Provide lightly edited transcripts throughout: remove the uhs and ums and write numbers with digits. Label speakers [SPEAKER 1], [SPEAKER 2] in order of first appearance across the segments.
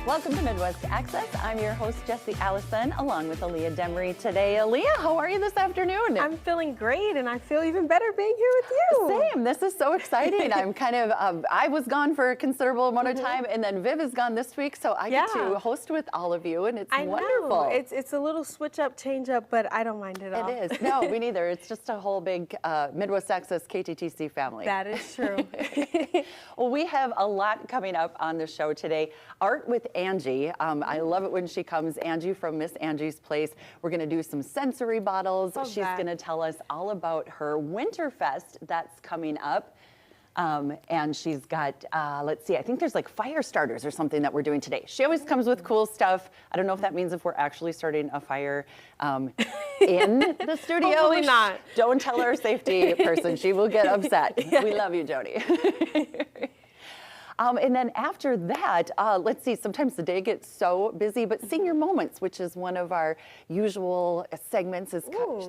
[SPEAKER 1] Welcome to Midwest Access. I'm your host, Jessie Allison, along with Aaliyah Demery today. Aaliyah, how are you this afternoon?
[SPEAKER 2] I'm feeling great, and I feel even better being here with you.
[SPEAKER 1] Same. This is so exciting. I'm kind of, I was gone for a considerable amount of time, and then Viv is gone this week, so I get to host with all of you, and it's wonderful.
[SPEAKER 2] Know. It's a little switch up, change up, but I don't mind it all.
[SPEAKER 1] It is. No, me neither. It's just a whole big Midwest Access KTTC family.
[SPEAKER 2] That is true.
[SPEAKER 1] Well, we have a lot coming up on the show today. Art with Angie. I love it when she comes. Angie from Miss Angie's Place. We're going to do some sensory bottles. She's going to tell us all about her Winterfest that's coming up. And she's got, let's see, I think there's like fire starters or something that we're doing today. She always comes with cool stuff. I don't know if that means if we're actually starting a fire in the studio.
[SPEAKER 2] Hopefully not.
[SPEAKER 1] Don't tell our safety person. She will get upset. Yeah. We love you, Jody. And then after that, let's see, sometimes the day gets so busy, but Senior Moments, which is one of our usual segments, is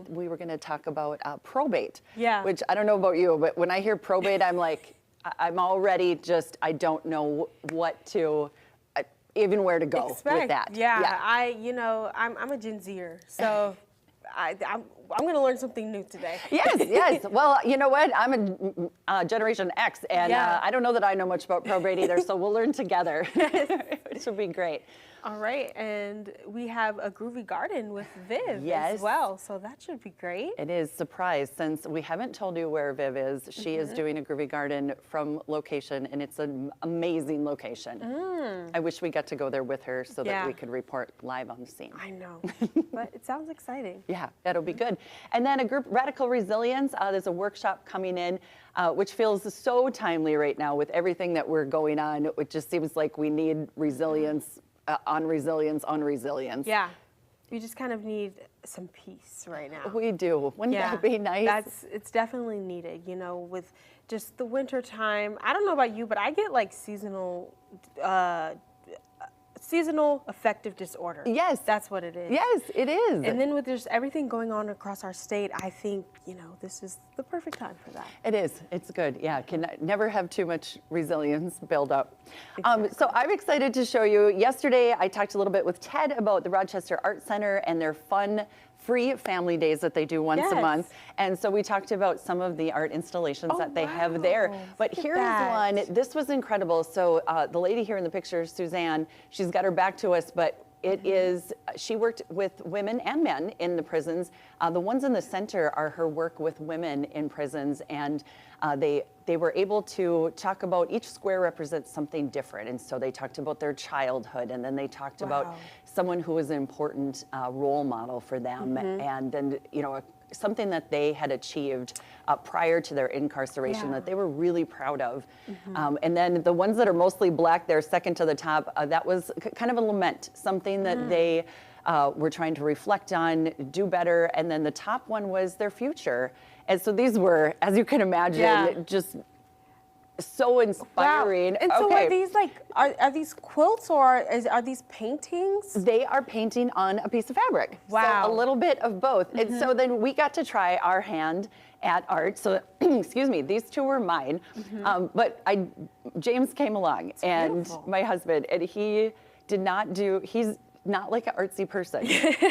[SPEAKER 1] we were going to talk about probate. Yeah. Which I don't know about you, but when I hear probate, I'm like, I'm already just, I don't know what to, even where to go with that.
[SPEAKER 2] Yeah, I'm a Gen Zer, so I'm going to learn something new today.
[SPEAKER 1] Yes. Well, you know what? I'm a Generation X, and I don't know that I know much about probate either, so we'll learn together, which will be great.
[SPEAKER 2] All right, and we have a groovy garden with Viv as well, so that should be great.
[SPEAKER 1] It is. Surprise, since we haven't told you where Viv is. She is doing a groovy garden from location, and it's an amazing location. I wish we got to go there with her so that we could report live on the scene.
[SPEAKER 2] I know, but it sounds exciting.
[SPEAKER 1] Yeah, that'll be good. And then a group, Radical Resilience, there's a workshop coming in, which feels so timely right now with everything that we're going on. It just seems like we need resilience. On resilience.
[SPEAKER 2] Yeah, we just kind of need some peace right now.
[SPEAKER 1] We do. Wouldn't that be nice?
[SPEAKER 2] It's definitely needed, you know, with just the winter time. I don't know about you, but I get like seasonal affective disorder.
[SPEAKER 1] Yes.
[SPEAKER 2] That's what it is.
[SPEAKER 1] Yes, it is.
[SPEAKER 2] And then with just everything going on across our state, I think, this is the perfect time for that.
[SPEAKER 1] It is. It's good. Yeah, can never have too much resilience build up. Exactly. So I'm excited to show you. Yesterday, I talked a little bit with Ted about the Rochester Art Center and their fun free family days that they do once a month. And so we talked about some of the art installations that they have there. But here's one. This was incredible. So the lady here in the picture, Suzanne, she's got her back to us, but it is, she worked with women and men in the prisons. The ones in the center are her work with women in prisons, and they were able to talk about each square represents something different. And so they talked about their childhood, and then they talked about someone who was an important role model for them, and then, something that they had achieved prior to their incarceration that they were really proud of. And then the ones that are mostly black, they're second to the top, that was kind of a lament, something that they were trying to reflect on, do better. And then the top one was their future. And so these were, as you can imagine, just so inspiring.
[SPEAKER 2] And so are these are these quilts or are these paintings?
[SPEAKER 1] They are painting on a piece of fabric.
[SPEAKER 2] Wow.
[SPEAKER 1] So a little bit of both. And so then we got to try our hand at art. So, excuse me, these two were mine. But James came along, and my husband, and he did not do, he's not like an artsy person,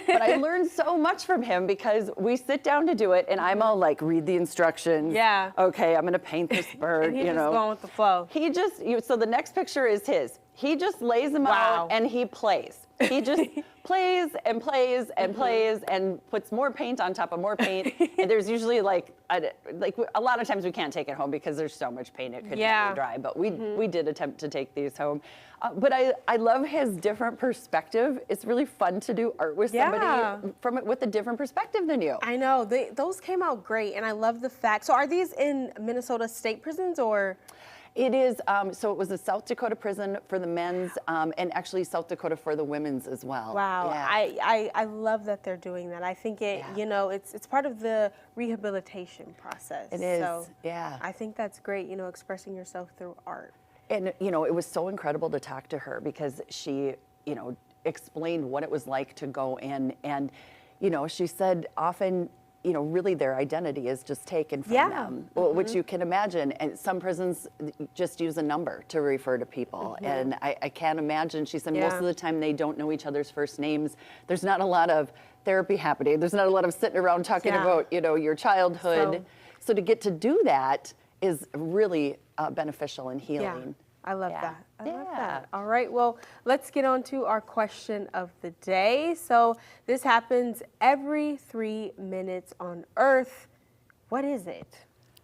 [SPEAKER 1] but I learned so much from him because we sit down to do it, and I'm all like, read the instructions. Yeah. Okay, I'm gonna paint this bird.
[SPEAKER 2] And he's just going with the flow.
[SPEAKER 1] He just, so the next picture is his. He just lays them out and he plays. He just plays and plays and plays and puts more paint on top of more paint. And there's usually like a lot of times we can't take it home because there's so much paint it could never dry. But we did attempt to take these home. But I love his different perspective. It's really fun to do art with somebody with a different perspective than you.
[SPEAKER 2] I know, those came out great, and I love the fact. So are these in Minnesota state prisons or?
[SPEAKER 1] It is, so it was a South Dakota prison for the men's, and actually South Dakota for the women's as well.
[SPEAKER 2] Wow, yeah. I love that they're doing that. I think it's part of the rehabilitation process.
[SPEAKER 1] It is,
[SPEAKER 2] so I think that's great, expressing yourself through art.
[SPEAKER 1] And, it was so incredible to talk to her because she, explained what it was like to go in, and, she said often, really their identity is just taken from
[SPEAKER 2] Yeah.
[SPEAKER 1] them, which you can imagine. And some prisons just use a number to refer to people. And I can't imagine, she said most of the time they don't know each other's first names. There's not a lot of therapy happening. There's not a lot of sitting around talking about, your childhood. So to get to do that is really beneficial and healing.
[SPEAKER 2] I love that. I love that. All right, well, let's get on to our question of the day. So this happens every 3 minutes on Earth. What is it?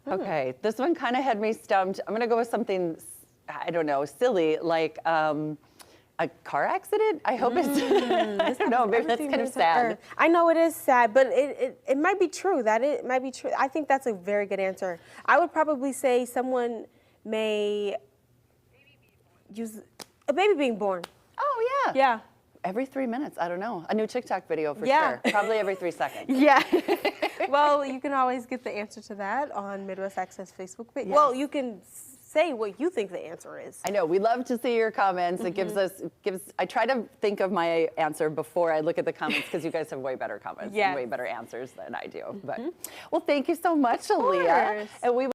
[SPEAKER 1] Okay, this one kind of had me stumped. I'm going to go with something, I don't know, silly, like a car accident? I hope it's, I don't know, maybe that's kind of sad.
[SPEAKER 2] I know it is sad, but it might be true. It might be true. I think that's a very good answer. I would probably say someone may use a baby being born.
[SPEAKER 1] Oh, yeah.
[SPEAKER 2] Yeah.
[SPEAKER 1] Every 3 minutes, I don't know. A new TikTok video for sure. Probably every 3 seconds.
[SPEAKER 2] Yeah. Well, you can always get the answer to that on Midwest Access Facebook page. Yes. Well, you can say what you think the answer is.
[SPEAKER 1] I know, we love to see your comments. It gives I try to think of my answer before I look at the comments because you guys have way better comments and way better answers than I do. But well, thank you so much, Aaliyah. And we